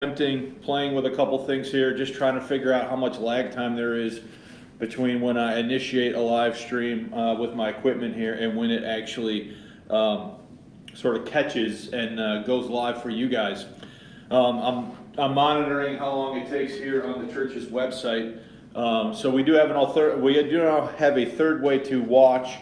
playing with a couple things here, just trying to figure out how much lag time there is between when I initiate a live stream with my equipment here and when it actually sort of catches and goes live for you guys. I'm monitoring how long it takes here on the church's website. So we do have a third way to watch,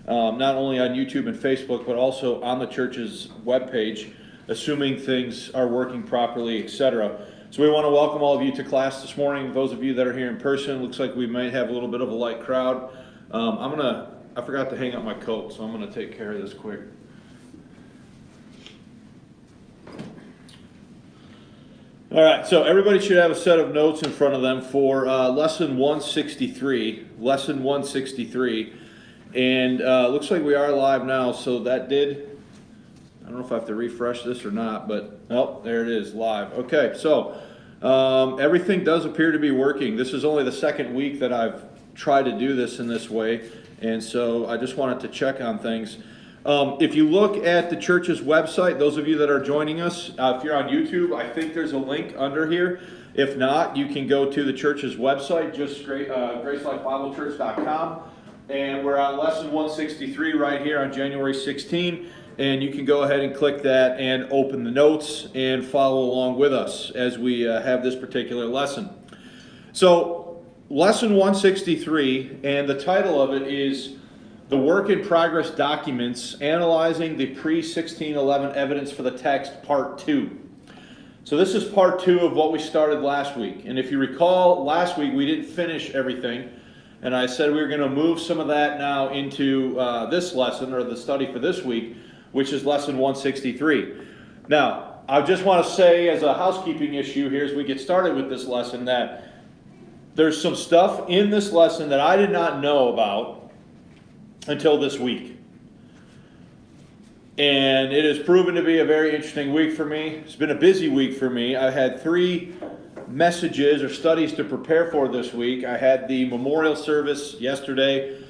not only on YouTube and Facebook, but also on the church's webpage, assuming things are working properly, etc. So we want to welcome all of you to class this morning. Those of you that are here in person, looks like we might have a little bit of a light crowd. I forgot to hang up my coat, so I'm gonna take care of this quick. All right, so everybody should have a set of notes in front of them for lesson 163. Lesson 163, and looks like we are live now. So that did. I don't know if I have to refresh this or not, but oh, there it is, live. Okay, so everything does appear to be working. This is only the second week that I've tried to do this in this way, and so I just wanted to check on things. If you look at the church's website, those of you that are joining us, if you're on YouTube, I think there's a link under here. If not, you can go to the church's website, just gracelifebiblechurch.com, and we're on lesson 163 right here on January 16. And you can go ahead and click that and open the notes and follow along with us as we have this particular lesson. So, lesson 163, and the title of it is The Work in Progress Documents, Analyzing the Pre-1611 Evidence for the Text, Part 2. So this is Part 2 of what we started last week. And if you recall, last week we didn't finish everything. And I said we were going to move some of that now into this lesson, or the study for this week, which is lesson 163. Now, I just want to say as a housekeeping issue here as we get started with this lesson that there's some stuff in this lesson that I did not know about until this week. And it has proven to be a very interesting week for me. It's been a busy week for me. I had 3 messages or studies to prepare for this week. I had the memorial service yesterday,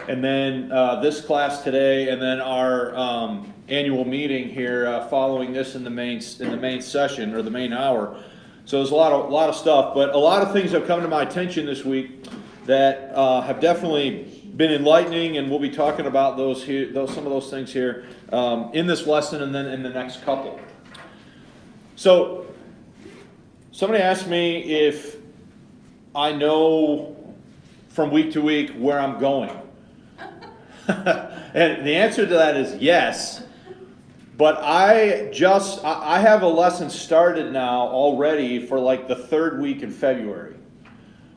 and then this class today, and then our annual meeting here following this in the main session, or the main hour. So there's a lot of stuff, but a lot of things have come to my attention this week that have definitely been enlightening, and we'll be talking about those here, some of those things here in this lesson, and then in the next couple. So somebody asked me if I know from week to week where I'm going. And the answer to that is yes, but I have a lesson started now already for like the 3rd week in February.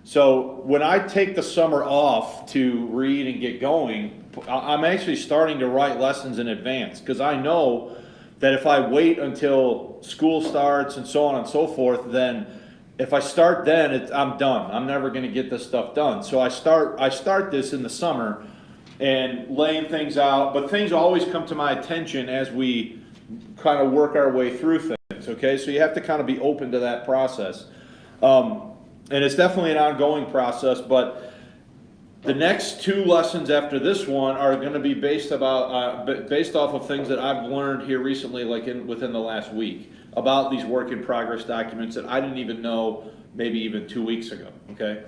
So when I take the summer off to read and get going, I'm actually starting to write lessons in advance, because I know that if I wait until school starts and so on and so forth, then if I start then, I'm done. I'm never going to get this stuff done. So I start this in the summer and laying things out, but things always come to my attention as we kind of work our way through things, okay? So you have to kind of be open to that process. And it's definitely an ongoing process, but the next 2 lessons after this one are going to be based off of things that I've learned here recently, like within the last week, about these work in progress documents that I didn't even know maybe even 2 weeks ago, okay?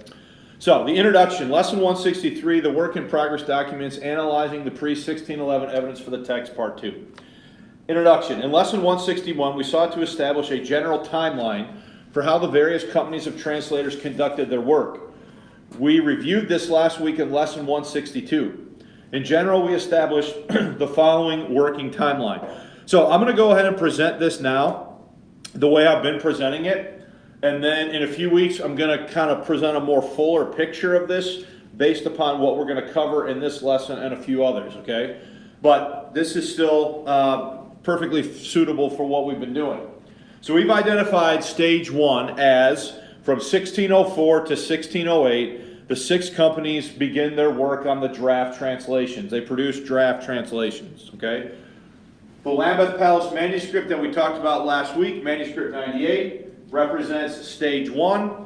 So, the introduction, lesson 163, the work in progress documents, analyzing the pre-1611 evidence for the text, part 2. Introduction, in lesson 161, we sought to establish a general timeline for how the various companies of translators conducted their work. We reviewed this last week in lesson 162. In general, we established the following working timeline. So, I'm going to go ahead and present this now, the way I've been presenting it. And then in a few weeks, I'm going to kind of present a more fuller picture of this based upon what we're going to cover in this lesson and a few others, okay? But this is still perfectly suitable for what we've been doing. So we've identified stage 1 as from 1604 to 1608, the 6 companies begin their work on the draft translations. They produce draft translations, okay? The Lambeth Palace manuscript that we talked about last week, manuscript 98, represents stage 1,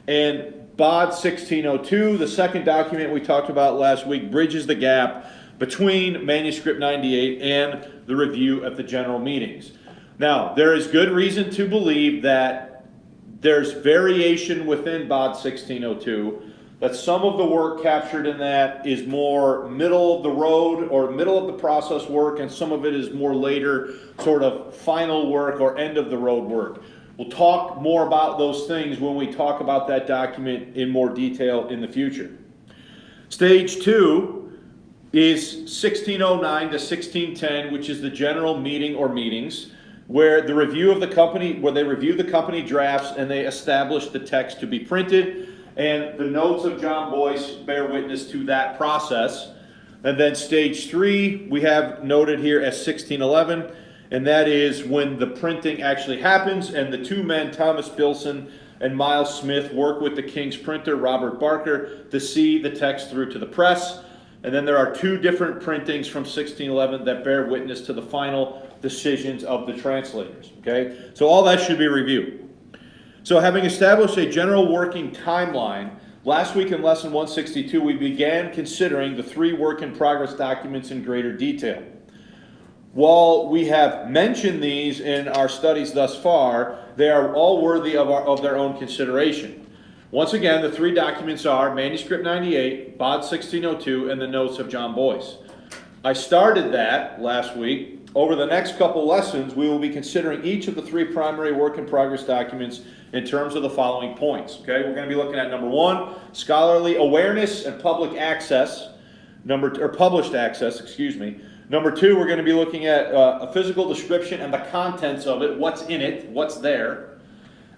and BOD 1602, the second document we talked about last week, bridges the gap between manuscript 98 and the review at the general meetings. Now, there is good reason to believe that There's variation within BOD 1602, that some of the work captured in that is more middle of the road or middle of the process work, and some of it is more later sort of final work or end of the road work. We'll talk more about those things when we talk about that document in more detail in the future. Stage 2 is 1609 to 1610, which is the general meeting or meetings, where they review the company drafts and they establish the text to be printed, and the notes of John Boyce bear witness to that process. And then stage 3 we have noted here as 1611, and that is when the printing actually happens, and the two men, Thomas Bilson and Miles Smith, work with the King's printer, Robert Barker, to see the text through to the press. And then there are two different printings from 1611 that bear witness to the final decisions of the translators. Okay, so all that should be reviewed. So having established a general working timeline, last week in lesson 162 we began considering the 3 work-in-progress documents in greater detail. While we have mentioned these in our studies thus far, they are all worthy of their own consideration. Once again, the 3 documents are Manuscript 98, BOD 1602, and the notes of John Boyce. I started that last week. Over the next couple lessons, we will be considering each of the 3 primary work-in-progress documents in terms of the following points. Okay, we're going to be looking at number 1, scholarly awareness and public access. Published access, excuse me. Number 2, we're going to be looking at a physical description and the contents of it, what's in it, what's there.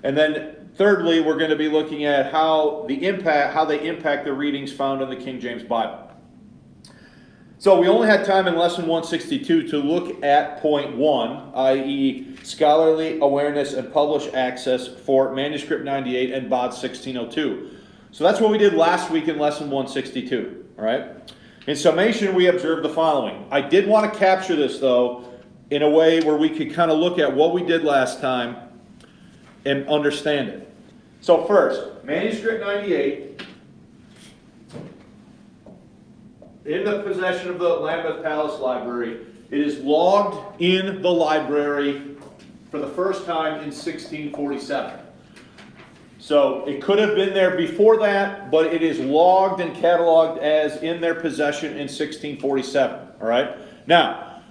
And then thirdly, we're going to be looking at how they impact the readings found in the King James Bible. So we only had time in lesson 162 to look at point 1, i.e. scholarly awareness and published access for Manuscript 98 and BOD 1602. So that's what we did last week in lesson 162, all right? In summation, we observed the following. I did want to capture this, though, in a way where we could kind of look at what we did last time and understand it. So first, Manuscript 98, in the possession of the Lambeth Palace Library, it is logged in the library for the first time in 1647. So it could have been there before that, but it is logged and cataloged as in their possession in 1647. All right? Now,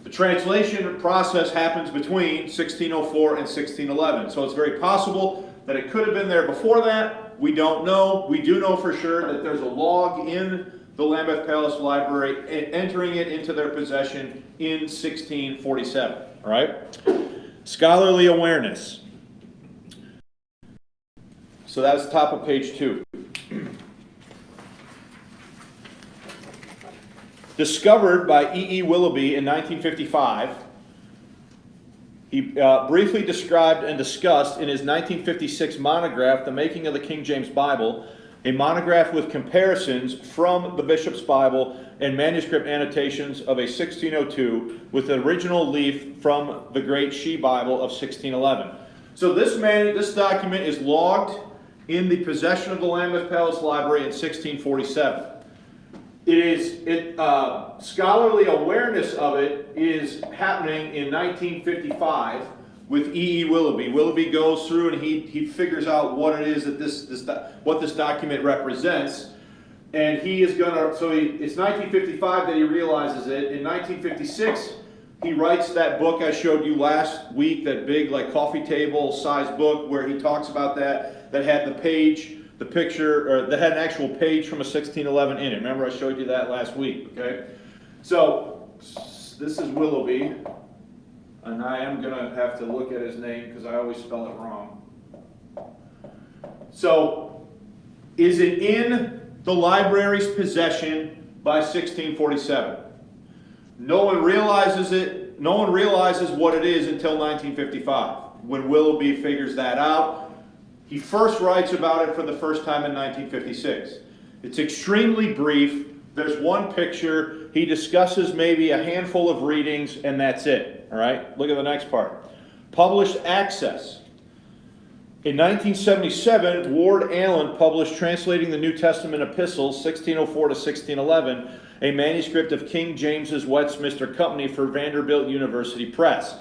the translation process happens between 1604 and 1611. So it's very possible that it could have been there before that. We don't know. We do know for sure that there's a log in the Lambeth Palace Library entering it into their possession in 1647. All right? Scholarly awareness. So that's top of page 2. Discovered by E.E. Willoughby in 1955, he briefly described and discussed in his 1956 monograph, The Making of the King James Bible, a monograph with comparisons from the Bishop's Bible and manuscript annotations of a 1602 with the original leaf from the Great She Bible of 1611. So this document is logged in the possession of the Lambeth Palace Library in 1647. Scholarly awareness of it is happening in 1955 with E.E. Willoughby. Willoughby goes through and he figures out what it is that what this document represents, and he is gonna. It's 1955 that he realizes it. In 1956, he writes that book I showed you last week, that big like coffee table size book where he talks about that had the picture, or that had an actual page from a 1611 in it. Remember I showed you that last week, okay? So this is Willoughby, and I am going to have to look at his name because I always spell it wrong. So is it in the library's possession by 1647? No one realizes it. No one realizes what it is until 1955, when Willoughby figures that out. He first writes about it for the first time in 1956. It's extremely brief. There's one picture. He discusses maybe a handful of readings, and that's it. All right? Look at the next part. Published access. In 1977, Ward Allen published Translating the New Testament Epistles, 1604 to 1611, a manuscript of King James's Westminster Company for Vanderbilt University Press.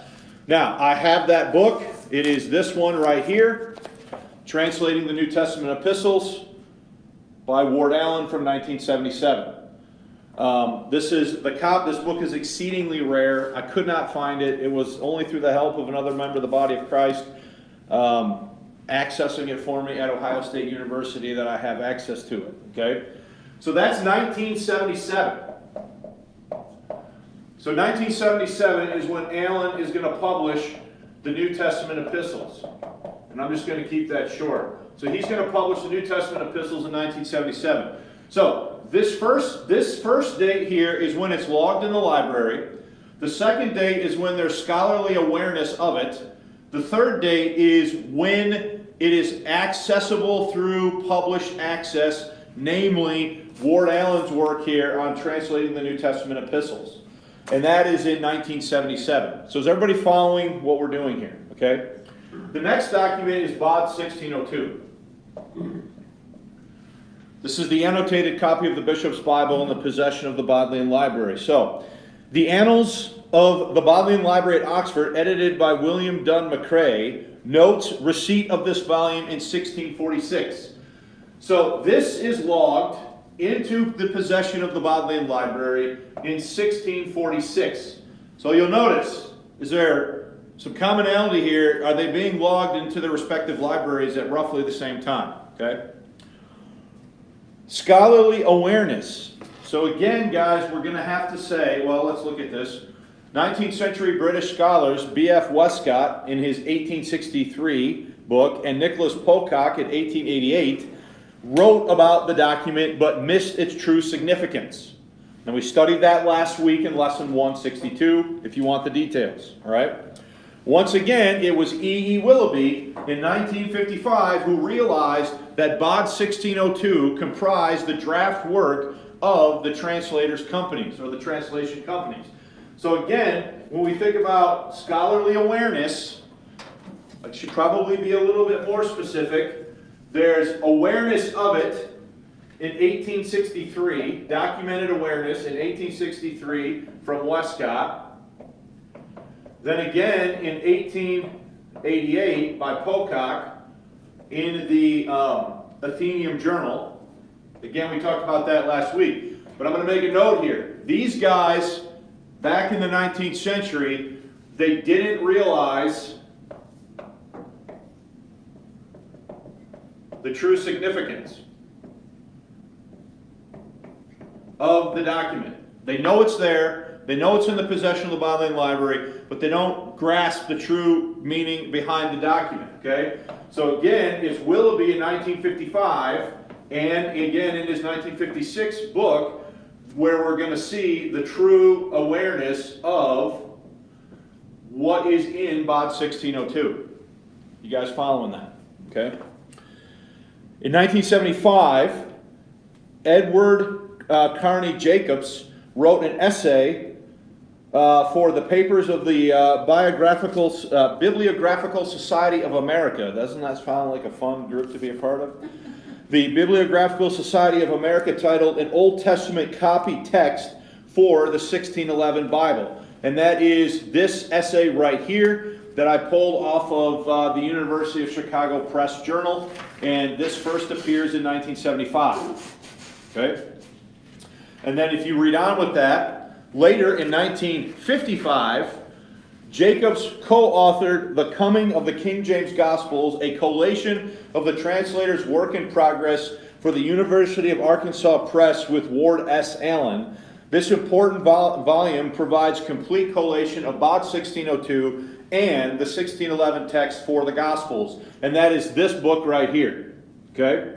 Now, I have that book. It is this one right here. Translating the New Testament Epistles by Ward Allen from 1977. This book is exceedingly rare. I could not find it. It was only through the help of another member of the body of Christ accessing it for me at Ohio State University that I have access to it. Okay, so that's 1977. So 1977 is when Allen is going to publish the New Testament epistles. And I'm just going to keep that short. So he's going to publish the New Testament epistles in 1977. So this first date here is when it's logged in the library. The second date is when there's scholarly awareness of it. The third date is when it is accessible through published access, namely Ward Allen's work here on translating the New Testament epistles. And that is in 1977. So is everybody following what we're doing here? Okay? The next document is BOD 1602. This is the annotated copy of the Bishop's Bible in the possession of the Bodleian Library. So, the Annals of the Bodleian Library at Oxford, edited by William Dunn McCrae, notes receipt of this volume in 1646. So, this is logged into the possession of the Bodleian Library in 1646. So you'll notice, is there some commonality here? Are they being logged into their respective libraries at roughly the same time? Okay. Scholarly awareness. So again, guys, we're going to have to say, well, let's look at this. 19th century British scholars, B.F. Westcott in his 1863 book and Nicholas Pocock in 1888 wrote about the document but missed its true significance. And we studied that last week in lesson 162 if you want the details. All right. Once again, it was E. E. Willoughby in 1955 who realized that BOD 1602 comprised the draft work of the translators' companies or the translation companies. So again, when we think about scholarly awareness, it should probably be a little bit more specific. There's awareness of it in 1863, documented awareness in 1863 from Westcott. Then again in 1888 by Pocock in the Athenaeum Journal. Again, we talked about that last week. But I'm going to make a note here. These guys, back in the 19th century, they didn't realize the true significance of the document. They know it's there, they know it's in the possession of the Bodleian Library, but they don't grasp the true meaning behind the document, okay? So again, it's Willoughby in 1955, and again in his 1956 book, where we're going to see the true awareness of what is in BOD 1602. You guys following that, okay? In 1975, Edward Carney Jacobs wrote an essay for the papers of the Bibliographical Society of America. Doesn't that sound like a fun group to be a part of? The Bibliographical Society of America, titled An Old Testament Copy Text for the 1611 Bible. And that is this essay right here that I pulled off of the University of Chicago Press Journal, and this first appears in 1975. Okay? And then if you read on with that, later in 1955, Jacobs co-authored The Coming of the King James Gospels, a collation of the translator's work in progress for the University of Arkansas Press with Ward S. Allen. This important volume provides complete collation of BOD 1602 and the 1611 text for the Gospels. And that is this book right here. Okay?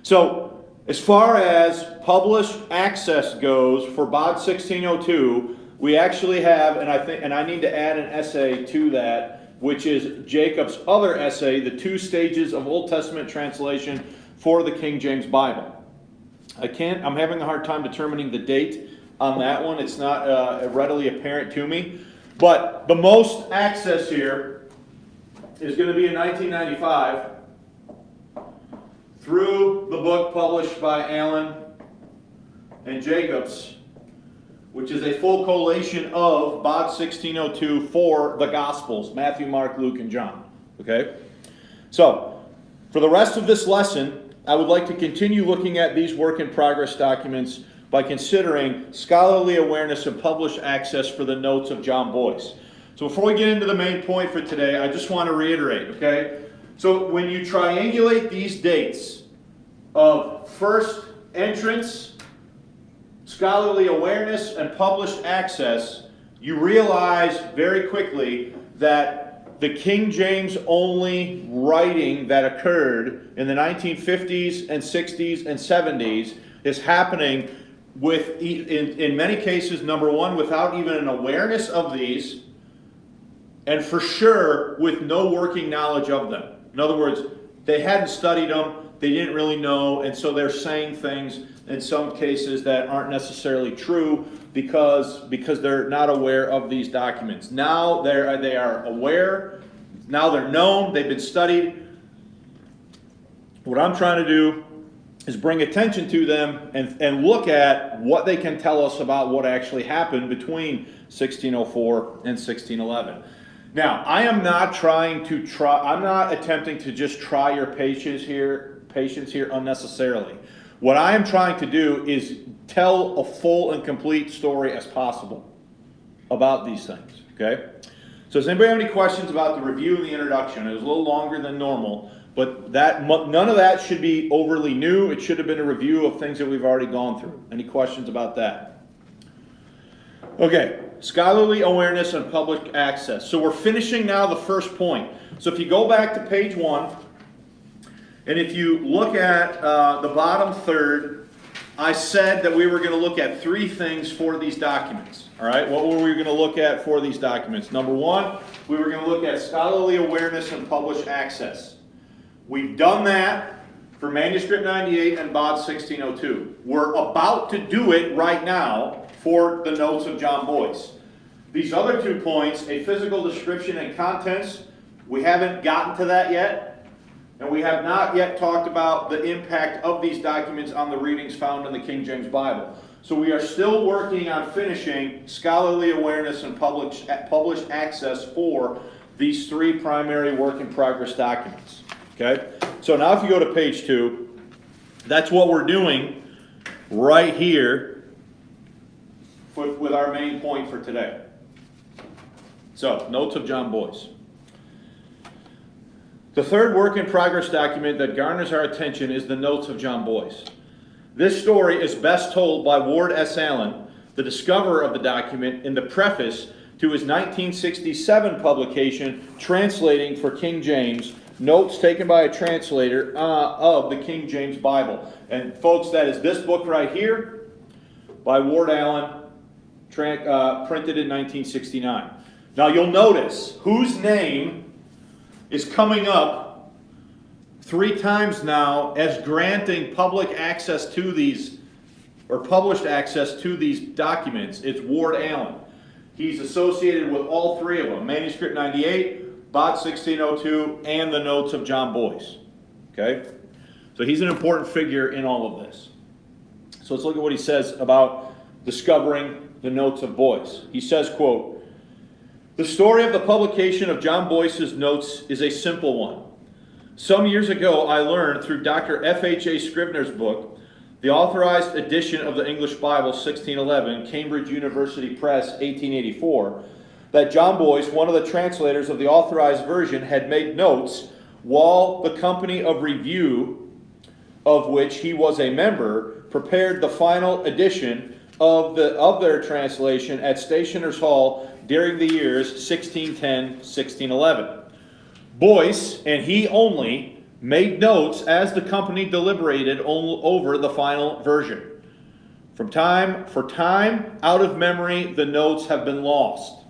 So, as far as published access goes for BOD 1602, we actually have, and I need to add an essay to that, which is Jacob's other essay, The Two Stages of Old Testament Translation for the King James Bible. I'm having a hard time determining the date on that one. It's not readily apparent to me. But the most access here is going to be in 1995 through the book published by Allen and Jacobs, which is a full collation of BOD 1602 for the Gospels, Matthew, Mark, Luke, and John. Okay? So, For the rest of this lesson, I would like to continue looking at these work-in-progress documents by considering scholarly awareness and published access for the notes of John Boyce. So before we get into the main point for today, I just want to reiterate, okay? So when you triangulate these dates of first entrance, scholarly awareness, and published access, you realize very quickly that the King James only writing that occurred in the 1950s and 60s and 70s is happening with, in many cases, number one, without even an awareness of these, and for sure with no working knowledge of them. In other words, they hadn't studied them, they didn't really know, and so they're saying things in some cases that aren't necessarily true because they're not aware of these documents. Now they are aware, now they're known, they've been studied. What I'm trying to do is bring attention to them and look at what they can tell us about what actually happened between 1604 and 1611. Now, I am not I'm not attempting to just try your patience here unnecessarily. What I am trying to do is tell a full and complete story as possible about these things, okay? So does anybody have any questions about the review and the introduction? It was a little longer than normal, but none of that should be overly new. It should have been a review of things that we've already gone through. Any questions about that? Okay, scholarly awareness and public access. So we're finishing now the first point. So if you go back to page 1, and if you look at the bottom third, I said that we were going to look at 3 things for these documents. All right, what were we going to look at for these documents? Number 1, we were going to look at scholarly awareness and published access. We've done that for Manuscript 98 and Bod 1602. We're about to do it right now for the notes of John Boyce. These other 2 points, a physical description and contents, we haven't gotten to that yet. And we have not yet talked about the impact of these documents on the readings found in the King James Bible. So we are still working on finishing scholarly awareness and published access for these 3 primary work-in-progress documents. Okay? So now if you go to page 2, that's what we're doing right here with our main point for today. So, notes of John Boyce. The third work-in-progress document that garners our attention is the notes of John Boyce. This story is best told by Ward S. Allen, the discoverer of the document, in the preface to his 1967 publication, Translating for King James, Notes taken by a translator of the King James Bible. And folks, that is this book right here by Ward Allen, printed in 1969. Now you'll notice whose name is coming up 3 times now as granting public access to these, or published access to these documents. It's Ward Allen. He's associated with all 3 of them, Manuscript 98, Bod 1602, and the notes of John Boyce. Okay? So he's an important figure in all of this. So let's look at what he says about discovering the notes of Boyce. He says, quote, "The story of the publication of John Boyce's notes is a simple one. Some years ago, I learned through Dr. F.H.A. Scrivener's book, the authorized edition of the English Bible, 1611, Cambridge University Press, 1884, that John Boyce, one of the translators of the authorized version, had made notes while the company of review, of which he was a member, prepared the final edition of their translation at Stationers' Hall during the years 1610-1611. Boyce, and he only, made notes as the company deliberated over the final version. For time, out of memory, the notes have been lost."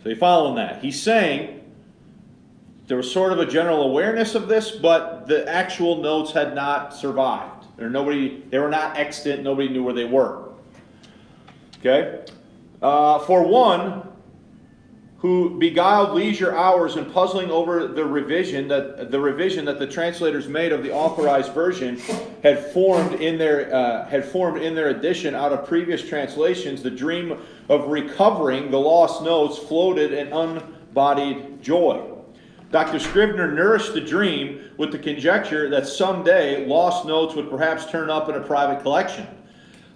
So you following that? He's saying there was sort of a general awareness of this, but the actual notes had not survived. They were not extant. Nobody knew where they were. Okay? For one who beguiled leisure hours in puzzling over the revision that the translators made of the authorized version had formed in their edition out of previous translations, the dream of recovering the lost notes floated in unbodied joy. Dr. Scribner nourished the dream with the conjecture that someday lost notes would perhaps turn up in a private collection.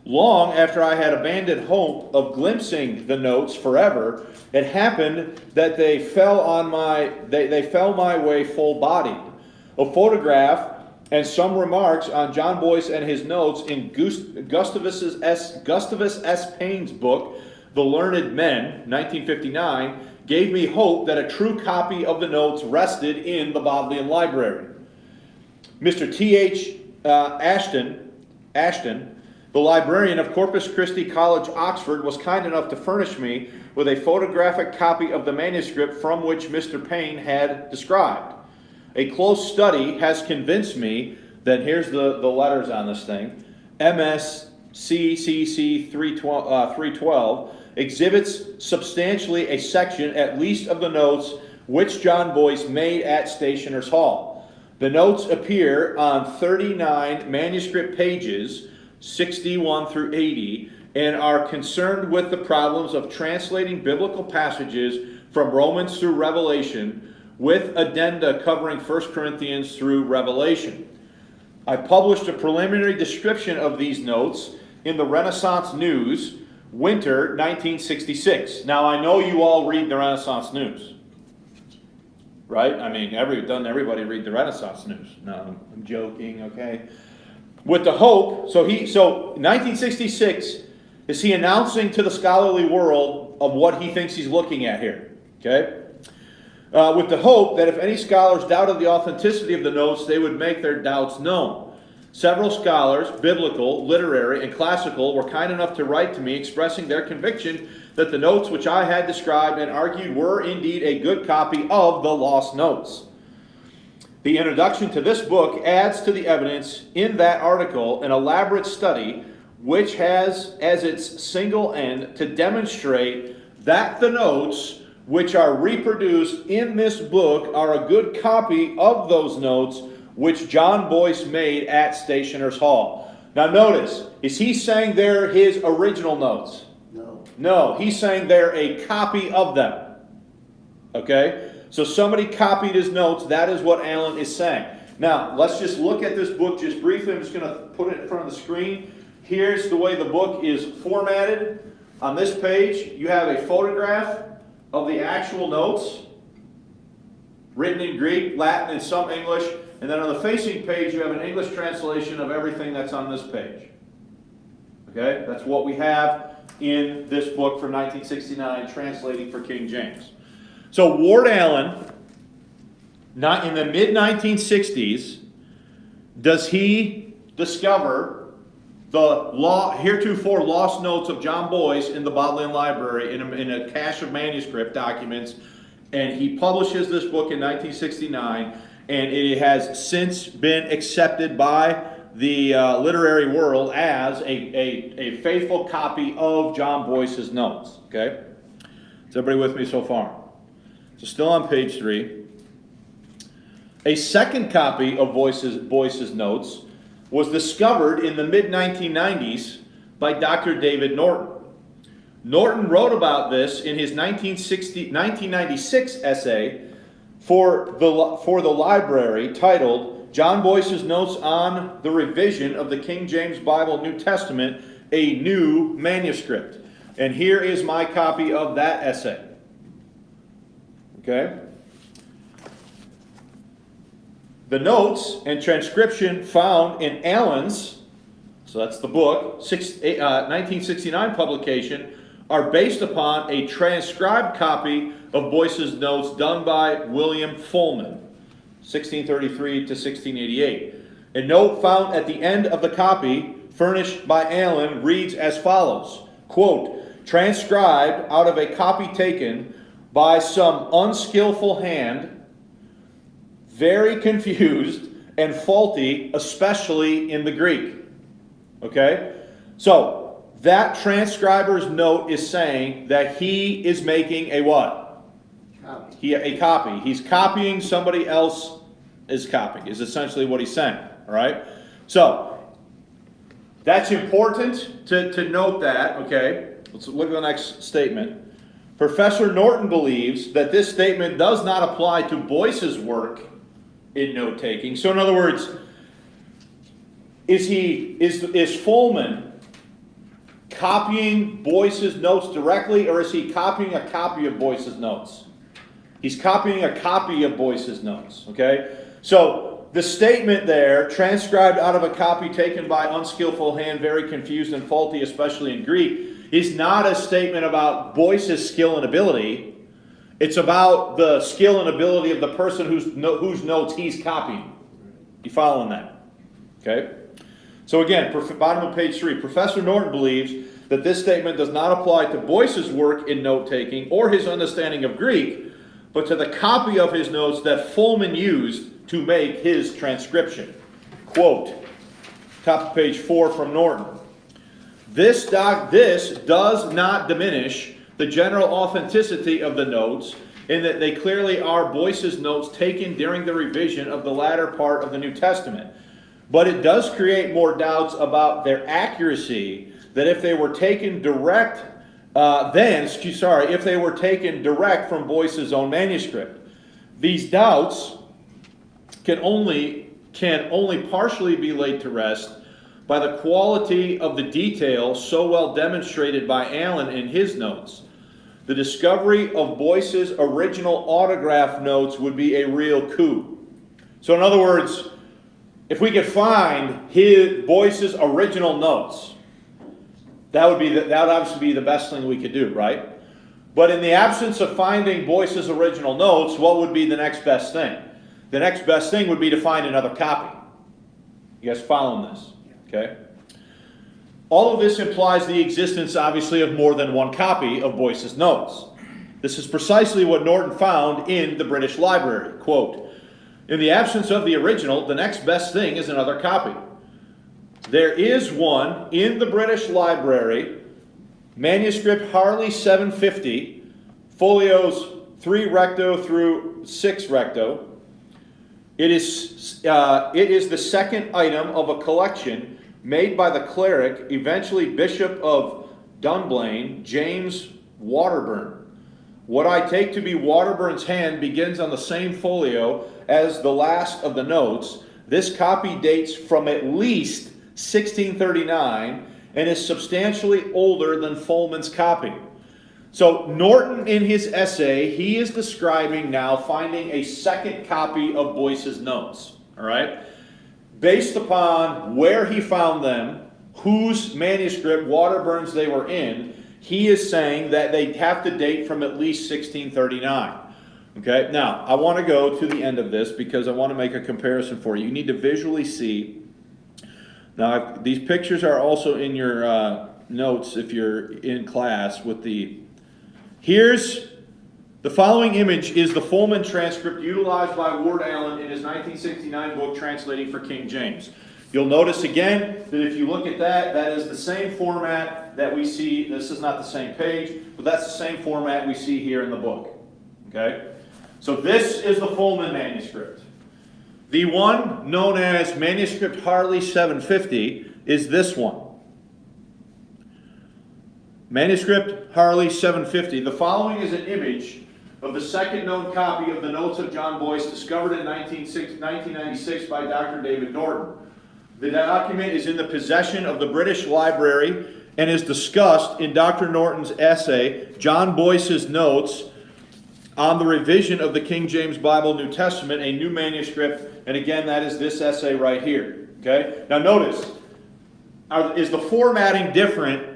Long after I had abandoned hope of glimpsing the notes forever, it happened that they fell my way full-bodied. A photograph and some remarks on John Boyce and his notes in Gustavus S. Payne's book, The Learned Men, 1959, gave me hope that a true copy of the notes rested in the Bodleian Library. Mr. T.H. Ashton, the librarian of Corpus Christi College, Oxford, was kind enough to furnish me with a photographic copy of the manuscript from which Mr. Payne had described. A close study has convinced me that, here's the letters on this thing, MSCCC 312, exhibits substantially a section at least of the notes which John Boyce made at Stationers' Hall. The notes appear on 39 manuscript pages, 61 through 80, and are concerned with the problems of translating biblical passages from Romans through Revelation, with addenda covering 1 Corinthians through Revelation. I published a preliminary description of these notes in the Renaissance News, winter 1966. Now, I know you all read the Renaissance News, right? I mean, everybody read the Renaissance News. No, I'm joking, okay? With the hope, so 1966, is he announcing to the scholarly world of what he thinks he's looking at here, okay? With the hope that if any scholars doubted the authenticity of the notes, they would make their doubts known. Several scholars, biblical, literary, and classical, were kind enough to write to me expressing their conviction that the notes which I had described and argued were indeed a good copy of the lost notes. The introduction to this book adds to the evidence in that article an elaborate study which has as its single end to demonstrate that the notes which are reproduced in this book are a good copy of those notes which John Boyce made at Stationers' Hall. Now notice, is he saying they're his original notes? No. No, he's saying they're a copy of them. Okay? So somebody copied his notes. That is what Alan is saying. Now, let's just look at this book just briefly. I'm just going to put it in front of the screen. Here's the way the book is formatted. On this page, you have a photograph of the actual notes, written in Greek, Latin, and some English. And then on the facing page, you have an English translation of everything that's on this page. Okay? That's what we have in this book from 1969, translating for King James. So Ward Allen, not in the mid-1960s, does he discover the heretofore lost notes of John Boyce in the Bodleian Library in a cache of manuscript documents, and he publishes this book in 1969, and it has since been accepted by the literary world as a faithful copy of John Boyce's notes. Okay? Is everybody with me so far? So still on page 3. A second copy of Boyce's notes was discovered in the mid-1990s by Dr. David Norton. Norton wrote about this in his 1996 essay for the library titled John Boyce's Notes on the Revision of the King James Bible New Testament, a New Manuscript. And here is my copy of that essay. Okay? The notes and transcription found in Allen's, so that's the book, 1969 publication, are based upon a transcribed copy of Boyce's notes done by William Fulman, 1633 to 1688. A note found at the end of the copy, furnished by Allen, reads as follows, quote, transcribed out of a copy taken by some unskillful hand, very confused and faulty, especially in the Greek. Okay? So, that transcriber's note is saying that he is making a what? Copy. A copy. He's copying somebody else's copy, is essentially what he's saying. All right? So, that's important to note that. Okay? Let's look at the next statement. Professor Norton believes that this statement does not apply to Boyce's work in note-taking. So in other words, is Fullman copying Boyce's notes directly, or is he copying a copy of Boyce's notes? He's copying a copy of Boyce's notes, okay? So the statement there, transcribed out of a copy taken by unskillful hand, very confused and faulty, especially in Greek, is not a statement about Boyce's skill and ability. It's about the skill and ability of the person whose notes he's copying. You following that? Okay? So again, bottom of page 3, Professor Norton believes that this statement does not apply to Boyce's work in note-taking or his understanding of Greek, but to the copy of his notes that Fullman used to make his transcription. Quote, top of page 4 from Norton. This does not diminish the general authenticity of the notes in that they clearly are Boyce's notes taken during the revision of the latter part of the New Testament. But it does create more doubts about their accuracy than if they were taken direct if they were taken direct from Boyce's own manuscript. These doubts can only partially be laid to rest by the quality of the detail so well demonstrated by Allen in his notes. The discovery of Boyce's original autograph notes would be a real coup. So in other words, if we could find Boyce's original notes, that would obviously be the best thing we could do, right? But in the absence of finding Boyce's original notes, what would be the next best thing? The next best thing would be to find another copy. You guys following this? Okay? All of this implies the existence, obviously, of more than one copy of Boyce's notes. This is precisely what Norton found in the British Library. Quote, in the absence of the original, the next best thing is another copy. There is one in the British Library, manuscript Harley 750, folios 3 recto through 6 recto. It is the second item of a collection made by the cleric, eventually Bishop of Dunblane, James Waterburn. What I take to be Waterburn's hand begins on the same folio as the last of the notes. This copy dates from at least 1639 and is substantially older than Fullman's copy. So Norton, in his essay, he is describing now finding a second copy of Boyce's notes, all right? Based upon where he found them, whose manuscript, Waterburn's, they were in, he is saying that they have to date from at least 1639. Okay, now I want to go to the end of this because I want to make a comparison for you. You need to visually see. Now, these pictures are also in your notes if you're in class with the... Here's the following image is the Fullman transcript utilized by Ward Allen in his 1969 book translating for King James. You'll notice again that if you look at that, that is the same format that we see. This is not the same page, but that's the same format we see here in the book. Okay? So this is the Fullman manuscript. The one known as manuscript Harley 750 is this one. Manuscript Harley 750. The following is an image of the second known copy of the notes of John Boyce discovered in 1996 by Dr. David Norton. The document is in the possession of the British Library and is discussed in Dr. Norton's essay, John Boyce's Notes on the Revision of the King James Bible New Testament, a New Manuscript, and again, that is this essay right here. Okay? Now notice, is the formatting different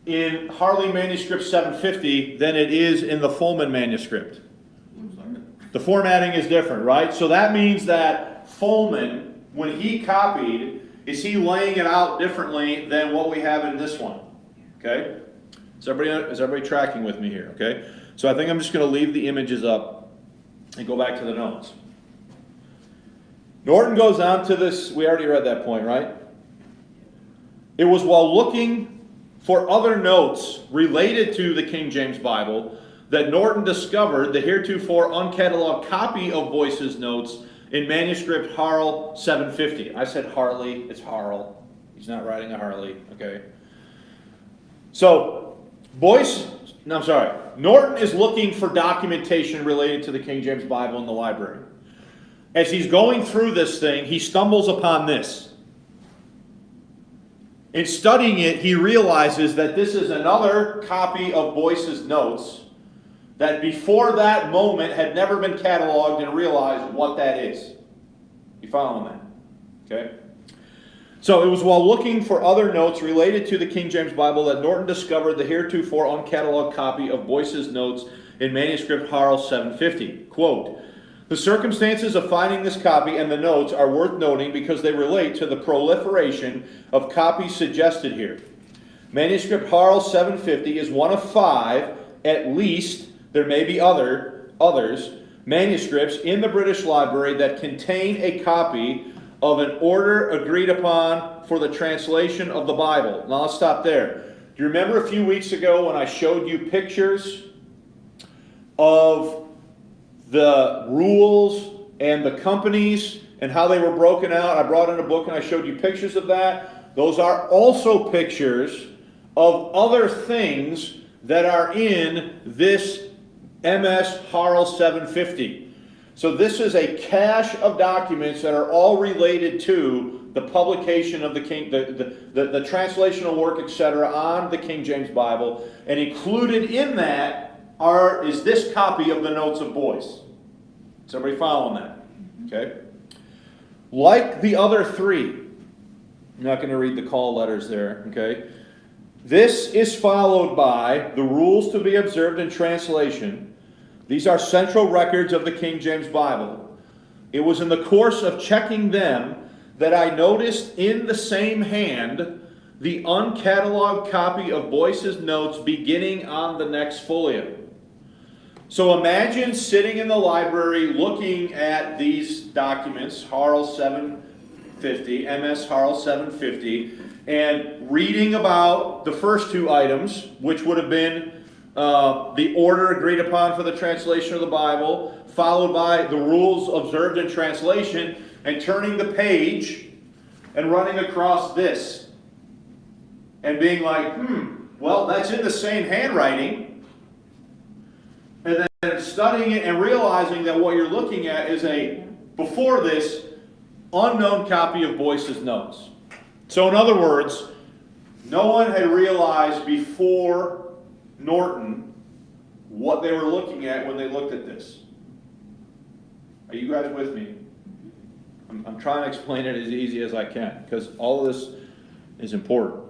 in Harley manuscript 750 than it is in the Fullman manuscript? The formatting is different, right? So that means that Fullman, when he copied, is he laying it out differently than what we have in this one? Okay? Is everybody tracking with me here? Okay? So I think I'm just going to leave the images up and go back to the notes. Norton goes on to this, we already read that point, right? It was while looking for other notes related to the King James Bible that Norton discovered the heretofore uncatalogued copy of Boyce's notes in manuscript Harl 750. I said Harley, it's Harl. He's not riding a Harley, okay? So, Boyce No, I'm sorry. Norton is looking for documentation related to the King James Bible in the library. As he's going through this thing, he stumbles upon this. In studying it, he realizes that this is another copy of Boyce's notes that before that moment had never been cataloged and realized what that is. You following that? Okay? So it was while looking for other notes related to the King James Bible that Norton discovered the heretofore uncatalogued copy of Boyce's notes in manuscript Harl 750. Quote, "The circumstances of finding this copy and the notes are worth noting because they relate to the proliferation of copies suggested here. Manuscript Harl 750 is one of 5, at least, there may be others, manuscripts in the British Library that contain a copy of an order agreed upon for the translation of the Bible." Now let's stop there. Do you remember a few weeks ago when I showed you pictures of the rules and the companies and how they were broken out? I brought in a book and I showed you pictures of that. Those are also pictures of other things that are in this MS Harl 750. So this is a cache of documents that are all related to the publication of the translational work, etc., on the King James Bible, and included in that is this copy of the notes of Boyce. Is everybody following that? Okay. Like the other 3, I'm not going to read the call letters there. Okay. This is followed by the rules to be observed in translation. These are central records of the King James Bible. It was in the course of checking them that I noticed in the same hand the uncatalogued copy of Boyce's notes beginning on the next folio. So imagine sitting in the library looking at these documents, Harl 750, MS Harl 750, and reading about the first 2 items, which would have been the order agreed upon for the translation of the Bible, followed by the rules observed in translation, and turning the page and running across this and being like, well, that's in the same handwriting. And then studying it and realizing that what you're looking at is before this, unknown copy of Boyce's notes. So in other words, no one had realized before Norton what they were looking at when they looked at this. Are you guys with me? I'm trying to explain it as easy as I can because all of this is important.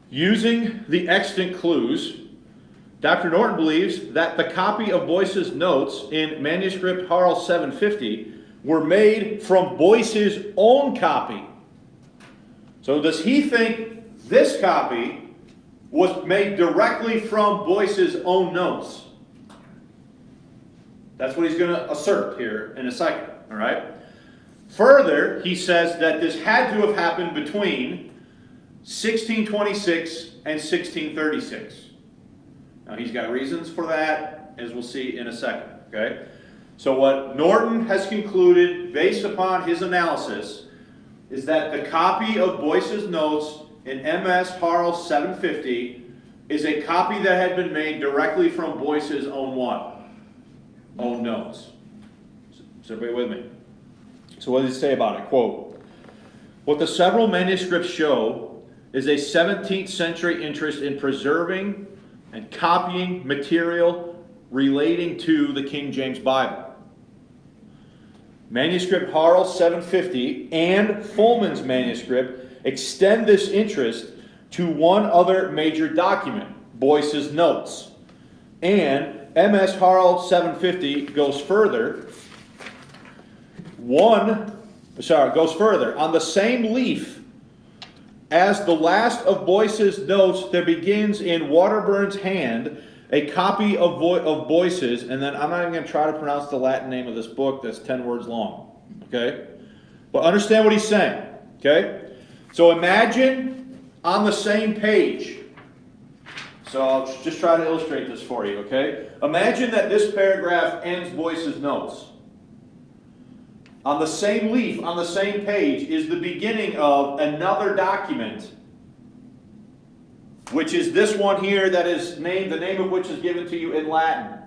Using the extant clues, Dr. Norton believes that the copy of Boyce's notes in manuscript Harl 750 were made from Boyce's own copy. So does he think this copy was made directly from Boyce's own notes? That's what he's going to assert here in a second, all right? Further, he says that this had to have happened between 1626 and 1636. Now, he's got reasons for that, as we'll see in a second, okay? So what Norton has concluded, based upon his analysis, is that the copy of Boyce's notes in MS Harl 750 is a copy that had been made directly from Boyce's own what? Own notes. Is everybody with me? So what does he say about it? Quote, "What the several manuscripts show is a 17th century interest in preserving and copying material relating to the King James Bible. Manuscript Harl 750 and Fulman's manuscript extend this interest to one other major document, Boyce's notes. And MS Harl 750 goes further. Goes further. On the same leaf as the last of Boyce's notes, there begins in Waterburn's hand a copy of Boyce's, and then I'm not even going to try to pronounce the Latin name of this book that's 10 words long. Okay? But understand what he's saying. Okay? So imagine on the same page. So I'll just try to illustrate this for you, okay? Imagine that this paragraph ends Boyce's notes. On the same leaf, on the same page, is the beginning of another document which is this one here that is named, the name of which is given to you in Latin.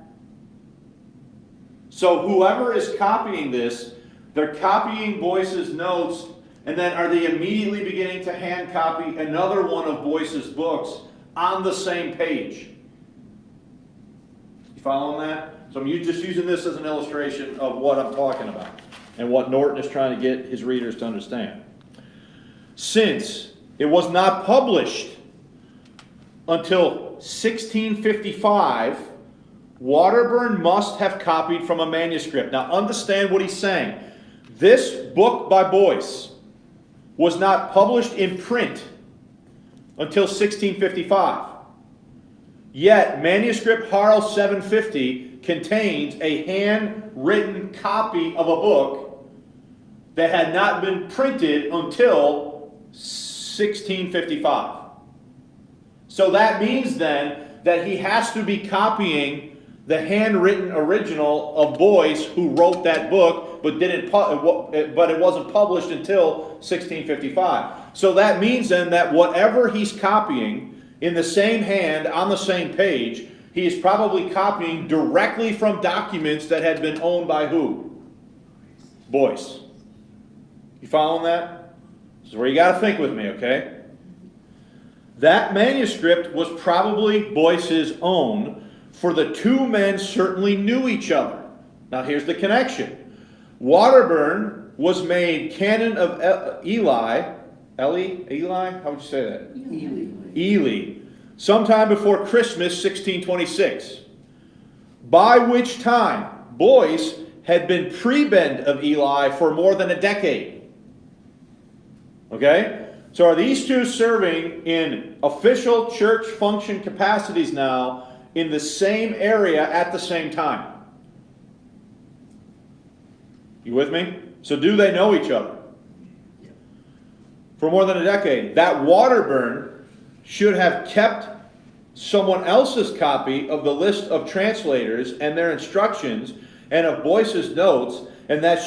So whoever is copying this, they're copying Boyce's notes, and then are they immediately beginning to hand copy another one of Boyce's books on the same page? You following that? So I'm just using this as an illustration of what I'm talking about and what Norton is trying to get his readers to understand. Since it was not published until 1655, Waterburn must have copied from a manuscript. Now understand what he's saying. This book by Boyce was not published in print until 1655. Yet manuscript Harl 750 contains a handwritten copy of a book that had not been printed until 1655. So that means then that he has to be copying the handwritten original of Boyce, who wrote that book, but it wasn't published until 1655. So that means then that whatever he's copying in the same hand on the same page, he is probably copying directly from documents that had been owned by who? Boyce. You following that? This is where you got to think with me, okay? That manuscript was probably Boyce's own, for the two men certainly knew each other. Now here's the connection. Waterburn was made canon of Eli, how would you say that? Ely, sometime before Christmas 1626, by which time Boyce had been prebend of Eli for more than a decade. Okay? So are these two serving in official church function capacities now in the same area at the same time? You with me? So do they know each other? For more than a decade. That Waterburn should have kept someone else's copy of the list of translators and their instructions and of Boyce's notes, and that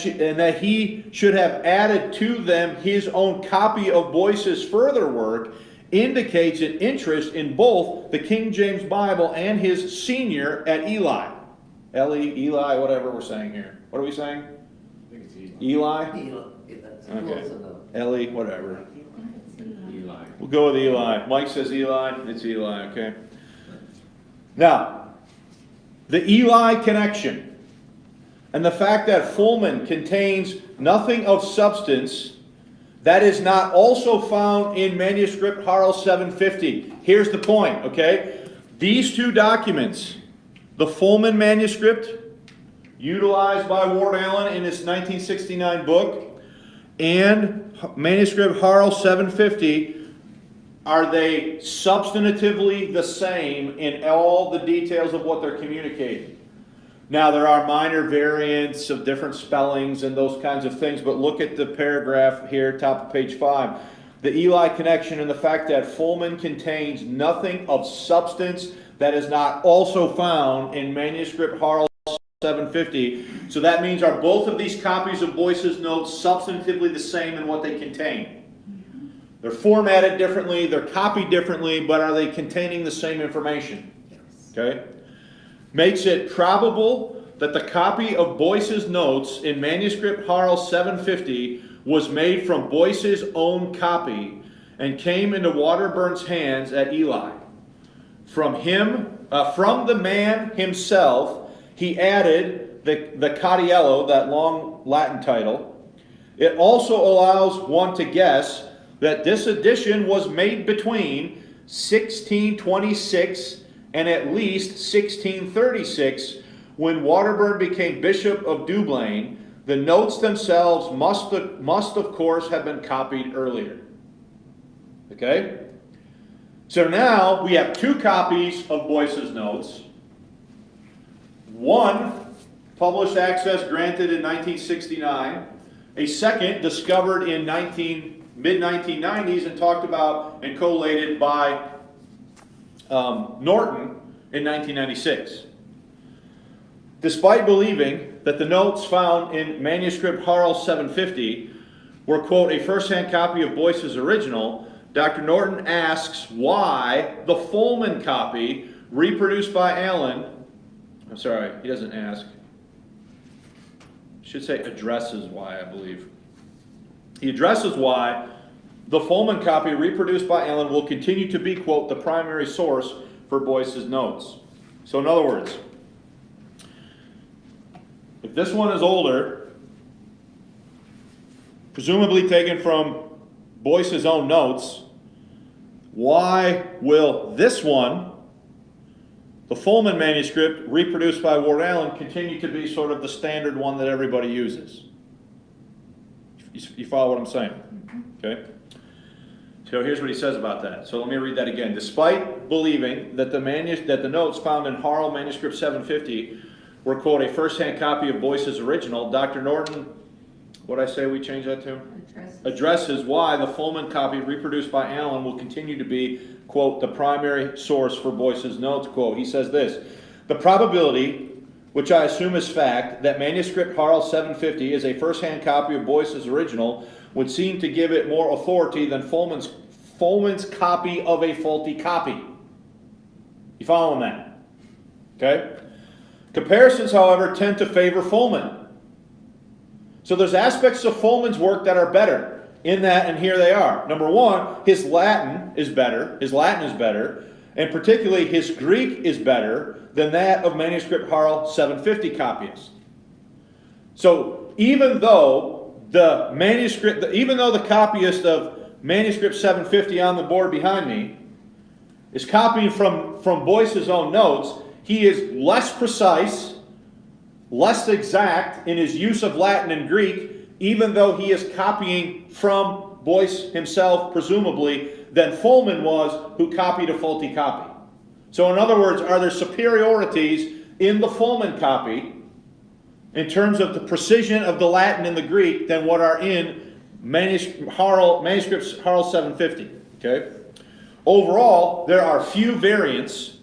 he should have added to them his own copy of Boyce's further work, indicates an interest in both the King James Bible and his senior at Eli. Eli, whatever we're saying here. What are we saying? I think it's Eli. Eli? That's Okay. close enough. Eli, whatever. Eli. We'll go with Eli. Mike says Eli. It's Eli, okay? Now, the Eli connection and the fact that Fulman contains nothing of substance that is not also found in manuscript Harl 750. Here's the point, okay? These two documents, the Fulman manuscript, utilized by Ward Allen in his 1969 book, and manuscript Harl 750, are they substantively the same in all the details of what they're communicating? Now, there are minor variants of different spellings and those kinds of things, but look at the paragraph here, top of page 5. The Eli connection and the fact that Fulman contains nothing of substance that is not also found in manuscript Harl 750. So that means, are both of these copies of Boyce's notes substantively the same in what they contain? They're formatted differently, they're copied differently, but are they containing the same information? Yes. Okay? Makes it probable that the copy of Boyce's notes in manuscript Harl 750 was made from Boyce's own copy and came into Waterburn's hands at Eli. From the man himself, he added the Caudiello, that long Latin title. It also allows one to guess that this edition was made between 1626 and at least 1636, when Waterburn became Bishop of Dublin. The notes themselves must of course have been copied earlier. Okay? So now we have two copies of Boyce's notes. One, published access granted in 1969. A second, discovered in mid-1990s and talked about and collated by Norton in 1996. Despite believing that the notes found in manuscript Harl 750 were, quote, a first-hand copy of Boyce's original, Dr. Norton asks why the Fulman copy reproduced by Allen, I'm sorry, he doesn't ask. Should say addresses why, I believe. He addresses why the Fulman copy reproduced by Allen will continue to be, quote, the primary source for Boyce's notes. So in other words, if this one is older, presumably taken from Boyce's own notes, why will this one, the Fulman manuscript reproduced by Ward Allen, continue to be sort of the standard one that everybody uses? You follow what I'm saying? Okay? So here's what he says about that. So let me read that again. Despite believing that the notes found in Harl manuscript 750 were, quote, a first-hand copy of Boyce's original, Dr. Norton, what did I say we change that to? Addresses why the Fulman copy reproduced by Allen will continue to be, quote, the primary source for Boyce's notes, quote. He says this: the probability, which I assume is fact, that manuscript Harl 750 is a first-hand copy of Boyce's original would seem to give it more authority than Fulman's copy of a faulty copy. You following that? Okay? Comparisons, however, tend to favor Fulman. So there's aspects of Fulman's work that are better in that, and here they are. Number one, his Latin is better. And particularly his Greek is better than that of manuscript Harl 750 copyist. So even though the copyist of manuscript 750 on the board behind me is copying from Boyce's own notes, he is less precise, less exact in his use of Latin and Greek, even though he is copying from Boyce himself, presumably, than Fulman was, who copied a faulty copy. So in other words, are there superiorities in the Fulman copy in terms of the precision of the Latin and the Greek than what are in manuscripts Harl 750? Okay? Overall, there are few variants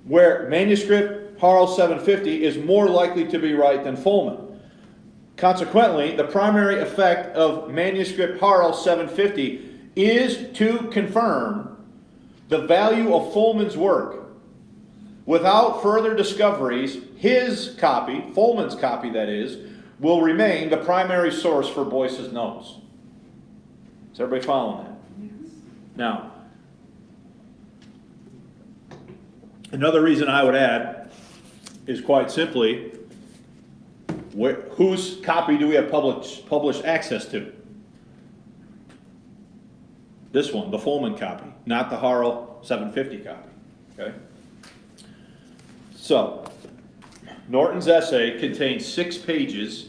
where manuscript Harl 750 is more likely to be right than Fulman. Consequently, the primary effect of manuscript Harl 750 is to confirm the value of Fulman's work. Without further discoveries, his copy, Fulman's copy that is, will remain the primary source for Boyce's notes. Is everybody following that? Yes. Now, another reason I would add is quite simply, whose copy do we have published access to? This one, the Fulman copy, not the Harl 750 copy. Okay? So, Norton's essay contains 6 pages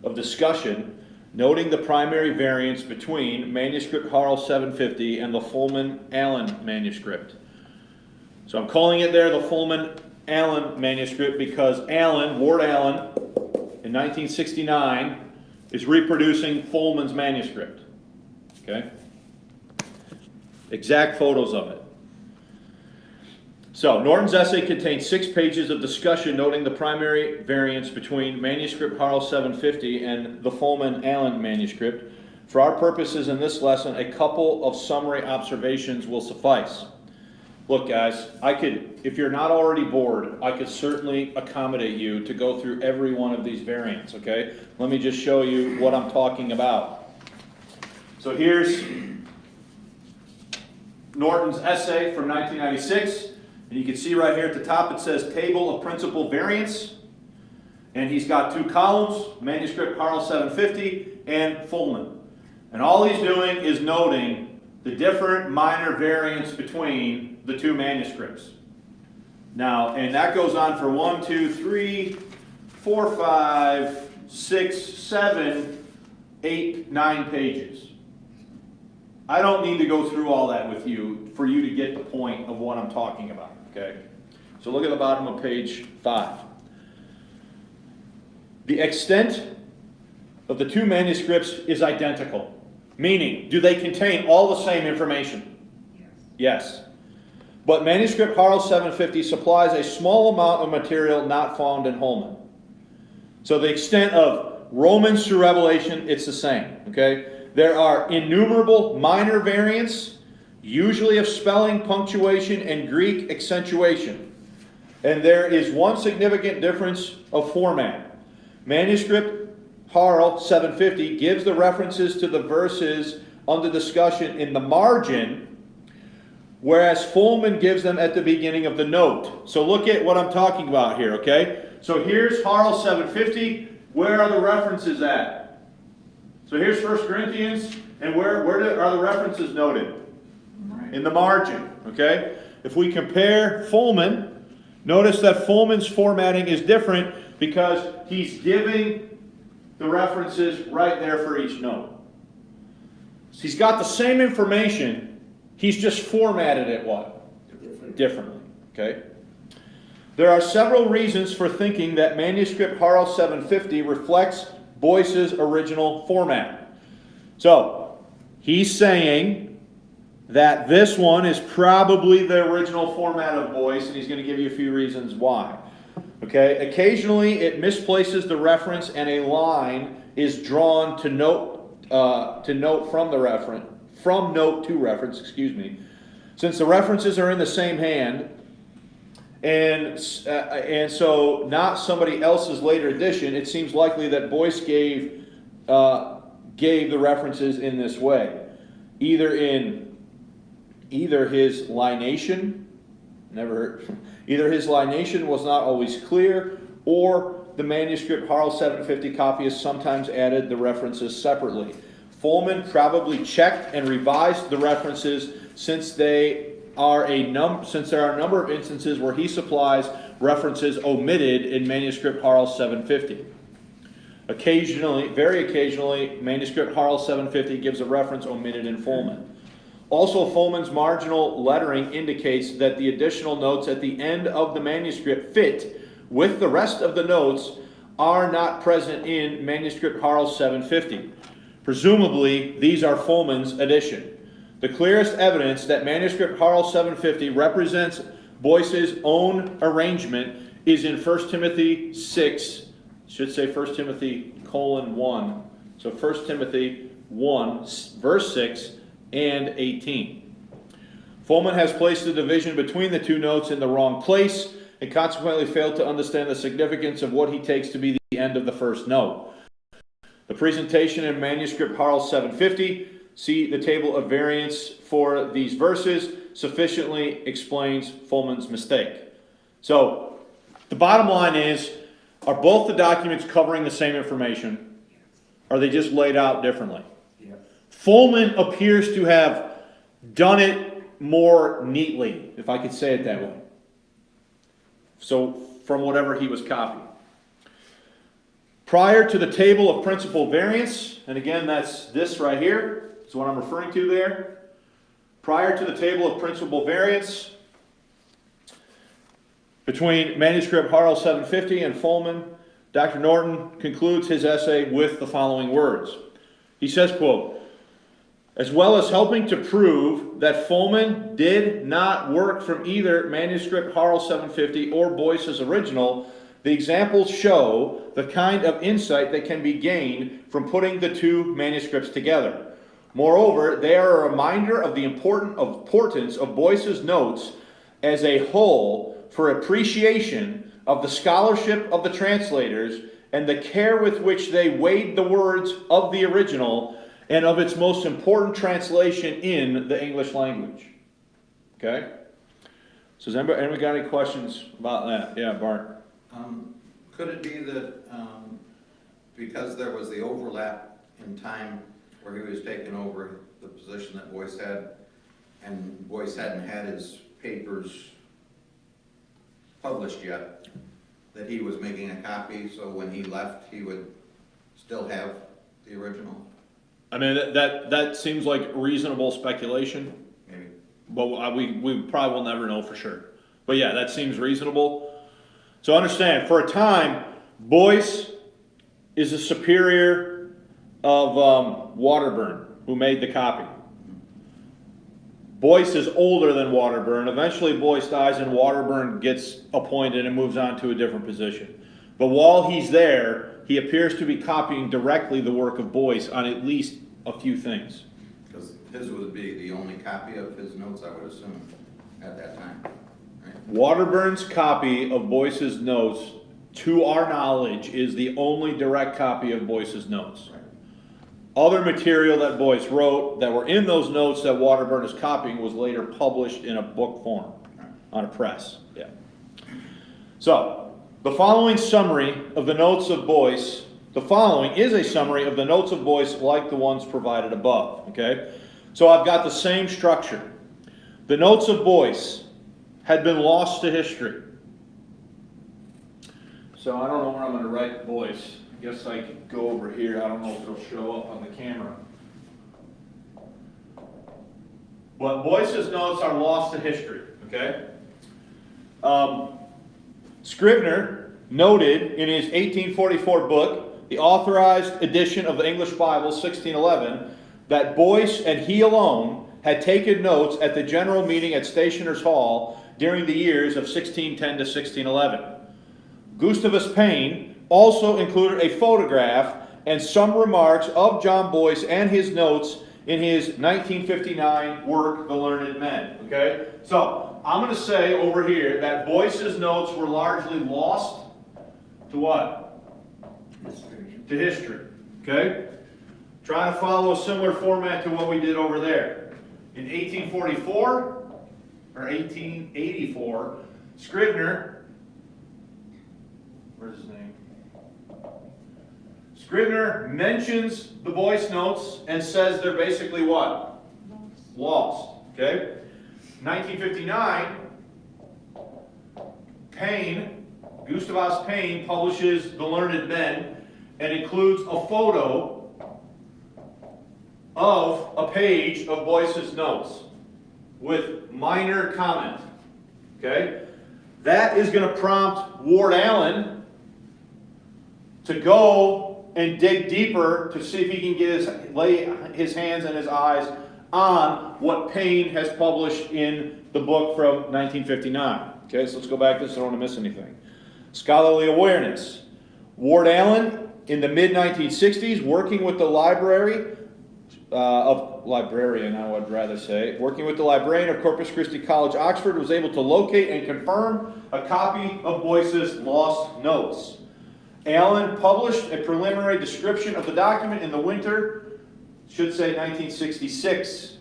of discussion noting the primary variance between manuscript Harl 750 and the Fulman-Allen manuscript. So I'm calling it there the Fulman-Allen manuscript because Ward Allen, in 1969, is reproducing Fulman's manuscript. Okay? Exact photos of it. So, Norton's essay contains 6 pages of discussion noting the primary variance between manuscript Harl 750 and the Fulman-Allen manuscript. For our purposes in this lesson, a couple of summary observations will suffice. Look, guys, if you're not already bored, I could certainly accommodate you to go through every one of these variants, okay? Let me just show you what I'm talking about. So here's Norton's essay from 1996, and you can see right here at the top it says Table of Principal Variants, and he's got 2 columns, manuscript Harl 750 and Fulman. And all he's doing is noting the different minor variants between the 2 manuscripts. Now, and that goes on for 1, 2, 3, 4, 5, 6, 7, 8, 9 pages. I don't need to go through all that with you for you to get the point of what I'm talking about, okay? So look at the bottom of page 5. The extent of the 2 manuscripts is identical. Meaning, do they contain all the same information? Yes. But manuscript Harl 750 supplies a small amount of material not found in Holman. So the extent of Romans through Revelation, it's the same, okay? There are innumerable minor variants, usually of spelling, punctuation, and Greek accentuation. And there is one significant difference of format. Manuscript Harl 750 gives the references to the verses under discussion in the margin, whereas Fulman gives them at the beginning of the note. So look at what I'm talking about here, okay? So here's Harl 750. Where are the references at? So here's 1 Corinthians, and where are the references noted? In the margin, okay? If we compare Fulman, notice that Fulman's formatting is different because he's giving the references right there for each note. So he's got the same information, he's just formatted it what? Differently, okay? There are several reasons for thinking that manuscript Harl 750 reflects Boyce's original format. So, he's saying that this one is probably the original format of Boyce, and he's going to give you a few reasons why. Okay, occasionally it misplaces the reference and a line is drawn to note from note to reference, excuse me. Since the references are in the same hand, and so not somebody else's later edition, it seems likely that Boyce gave the references in this way, either his lineation, either his lineation was not always clear, or the manuscript Harl 750 copyists sometimes added the references separately. Fulman probably checked and revised the references since there are a number of instances where he supplies references omitted in manuscript Harl 750. Occasionally, very occasionally, manuscript Harl 750 gives a reference omitted in Fulman. Also, Fulman's marginal lettering indicates that the additional notes at the end of the manuscript fit with the rest of the notes are not present in manuscript Harl 750. Presumably, these are Fulman's addition. The clearest evidence that manuscript Harl 750 represents Boyce's own arrangement is in 1 Timothy 6, should say 1 Timothy :1. So 1 Timothy 1, verse 6 and 18. Fulman has placed the division between the two notes in the wrong place and consequently failed to understand the significance of what he takes to be the end of the first note. The presentation in manuscript Harl 750, see the table of variants for these verses, sufficiently explains Fulman's mistake. So, the bottom line is, are both the documents covering the same information? Are they just laid out differently? Fulman appears to have done it more neatly, if I could say it that way. So, from whatever he was copying. Prior to the table of principal variants, and again that's this right here, is what I'm referring to there. Prior to the table of principal variants, between manuscript Harl 750 and Fulman, Dr. Norton concludes his essay with the following words. He says, quote, "As well as helping to prove that Fulman did not work from either manuscript Harl 750 or Boyce's original, the examples show the kind of insight that can be gained from putting the two manuscripts together. Moreover, they are a reminder of the importance of Boyce's notes as a whole for appreciation of the scholarship of the translators and the care with which they weighed the words of the original and of its most important translation in the English language." Okay? So has anybody got any questions about that? Yeah, Bart. Could it be that because there was the overlap in time where he was taking over the position that Boyce had, and Boyce hadn't had his papers published yet, that he was making a copy, so when he left he would still have the original? I mean, that seems like reasonable speculation, Maybe. but we probably will never know for sure. But yeah, that seems reasonable. So understand, for a time, Boyce is a superior of Waterburn, who made the copy. Boyce is older than Waterburn. Eventually Boyce dies and Waterburn gets appointed and moves on to a different position. But while he's there, he appears to be copying directly the work of Boyce on at least a few things. Because his would be the only copy of his notes, I would assume, at that time, right? Waterburn's copy of Boyce's notes, to our knowledge, is the only direct copy of Boyce's notes. Right. Other material that Boyce wrote that were in those notes that Waterburn is copying was later published in a book form on a press. Yeah. So, the following summary of the notes of Boyce, the following is a summary of the notes of Boyce like the ones provided above. Okay? So I've got the same structure. The notes of Boyce had been lost to history. So I don't know where I'm going to write Boyce. I guess I could go over here. I don't know if it'll show up on the camera. But Boyce's notes are lost to history, okay? Scribner noted in his 1844 book, the authorized edition of the English Bible, 1611, that Boyce and he alone had taken notes at the general meeting at Stationers' Hall during the years of 1610 to 1611. Gustavus Payne also included a photograph and some remarks of John Boyce and his notes in his 1959 work, The Learned Men. Okay? So, I'm going to say over here that Boyce's notes were largely lost to what? To history. Okay? Trying to follow a similar format to what we did over there. In 1844, or 1884, Scribner, where's his name? Scribner mentions the Boyce notes and says they're basically what? Lost. Okay? 1959, Payne, Gustavus Payne, publishes The Learned Men and includes a photo of a page of Boyce's notes with minor comment. Okay? That is going to prompt Ward Allen to go and dig deeper to see if he can lay his hands and his eyes on what Payne has published in the book from 1959. Okay, so let's go back to this. I don't want to miss anything. Scholarly awareness. Ward Allen, in the mid-1960s, working with the librarian, I would rather say, working with the librarian of Corpus Christi College, Oxford, was able to locate and confirm a copy of Boyce's lost notes. Allen published a preliminary description of the document in the winter, should say 1966,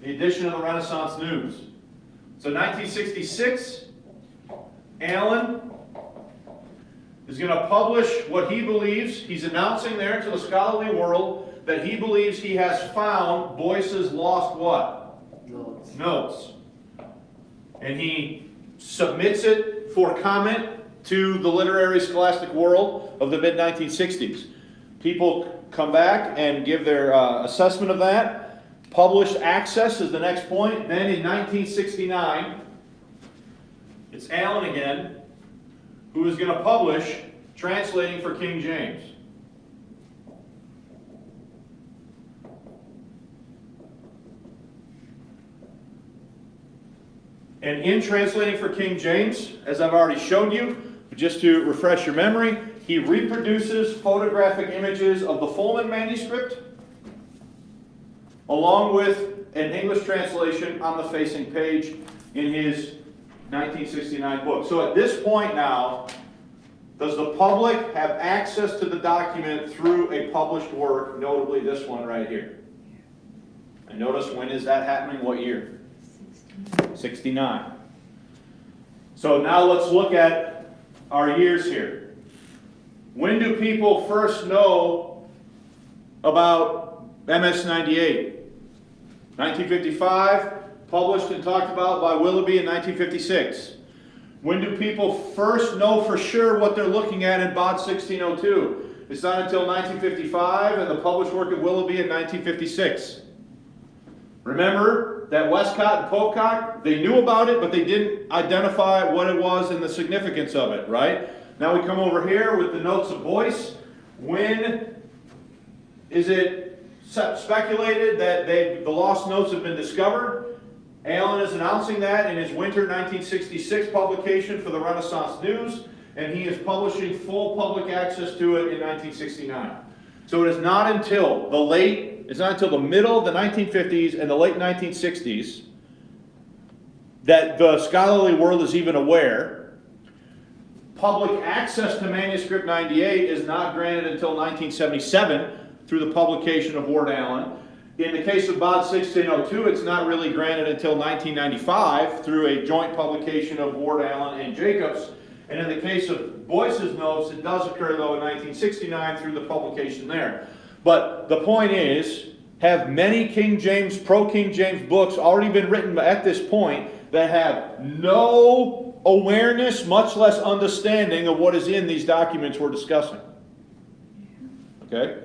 the edition of the Renaissance News. So 1966, Allen is going to publish what he believes, he's announcing there to the scholarly world that he believes he has found Boyce's lost what? Notes. And he submits it for comment to the literary scholastic world of the mid-1960s. People come back and give their assessment of that. Published access is the next point. Then in 1969, it's Allen again, who is going to publish Translating for King James. And in Translating for King James, as I've already shown you, just to refresh your memory, he reproduces photographic images of the Fulman manuscript along with an English translation on the facing page in his 1969 book. So at this point now, does the public have access to the document through a published work, notably this one right here? And notice, when is that happening? What year? 69. So now let's look at our years here. When do people first know about MS-98? 1955, published and talked about by Willoughby in 1956. When do people first know for sure what they're looking at in Bod 1602? It's not until 1955 and the published work of Willoughby in 1956. Remember that Westcott and Pocock, they knew about it, but they didn't identify what it was and the significance of it, right? Now we come over here with the notes of Boyce. When is it speculated that the lost notes have been discovered? Allen is announcing that in his winter 1966 publication for the Renaissance News, and he is publishing full public access to it in 1969. So it is not until the middle of the 1950s and the late 1960s that the scholarly world is even aware. Public access to manuscript 98 is not granted until 1977 through the publication of Ward Allen. In the case of Bod 1602, it's not really granted until 1995 through a joint publication of Ward Allen and Jacobs. And in the case of Boyce's notes, it does occur, though, in 1969 through the publication there. But the point is, have many King James, pro-King James books already been written at this point that have no awareness, much less understanding of what is in these documents we're discussing? Okay?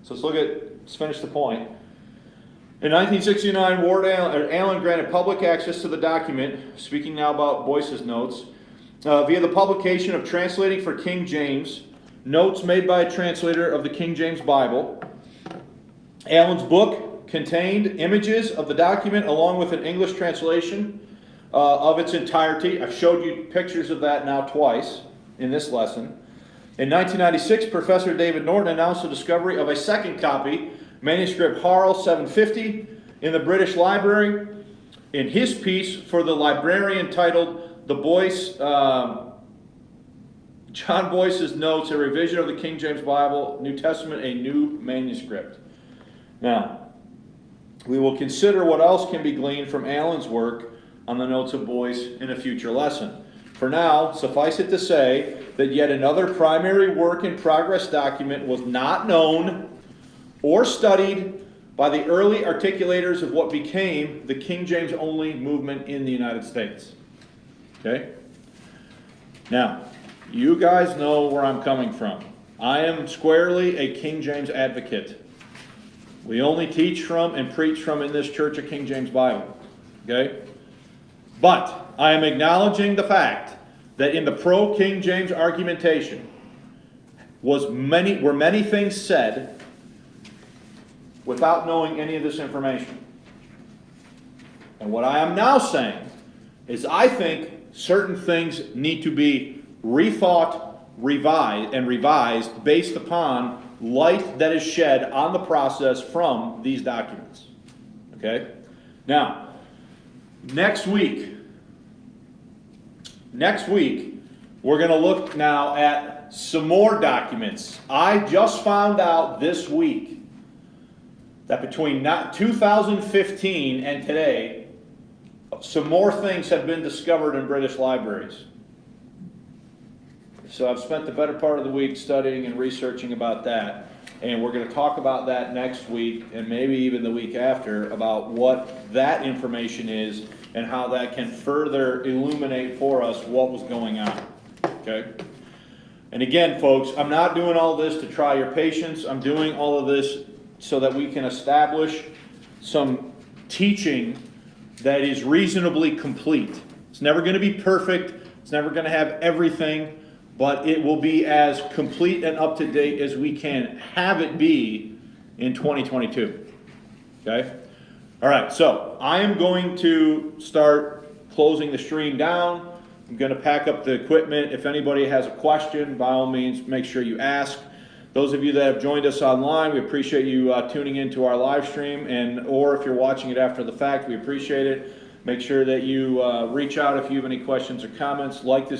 So let's finish the point. In 1969, Allen granted public access to the document, speaking now about Boyce's notes, via the publication of Translating for King James, notes made by a translator of the King James Bible. Allen's book contained images of the document along with an English translation of its entirety. I've showed you pictures of that now twice in this lesson. In 1996, Professor David Norton announced the discovery of a second copy, manuscript Harl 750, in the British Library. In his piece for the librarian titled "The Boyce, John Boyce's Notes, a Revision of the King James Bible, New Testament, a New Manuscript." Now, we will consider what else can be gleaned from Allen's work on the notes of Boyce in a future lesson. For now, suffice it to say that yet another primary work in progress document was not known or studied by the early articulators of what became the King James only movement in the United States. Okay? Now, you guys know where I'm coming from. I am squarely a King James advocate. We only teach from and preach from in this church a King James Bible. Okay? But I am acknowledging the fact that in the pro-King James argumentation were many things said without knowing any of this information. And what I am now saying is I think certain things need to be rethought, revised based upon light that is shed on the process from these documents. Okay? Now, next week, we're going to look now at some more documents. I just found out this week that between 2015 and today, some more things have been discovered in British libraries. So I've spent the better part of the week studying and researching about that. And we're going to talk about that next week and maybe even the week after about what that information is and how that can further illuminate for us what was going on. Okay? And again, folks, I'm not doing all this to try your patience. I'm doing all of this so that we can establish some teaching that is reasonably complete. It's never going to be perfect. It's never going to have everything, but it will be as complete and up to date as we can have it be in 2022. Okay? All right, so I am going to start closing the stream down. I'm going to pack up the equipment. If anybody has a question, by all means, make sure you ask. Those of you that have joined us online, we appreciate you tuning into our live stream, or if you're watching it after the fact, we appreciate it. Make sure that you reach out if you have any questions or comments. Like this video.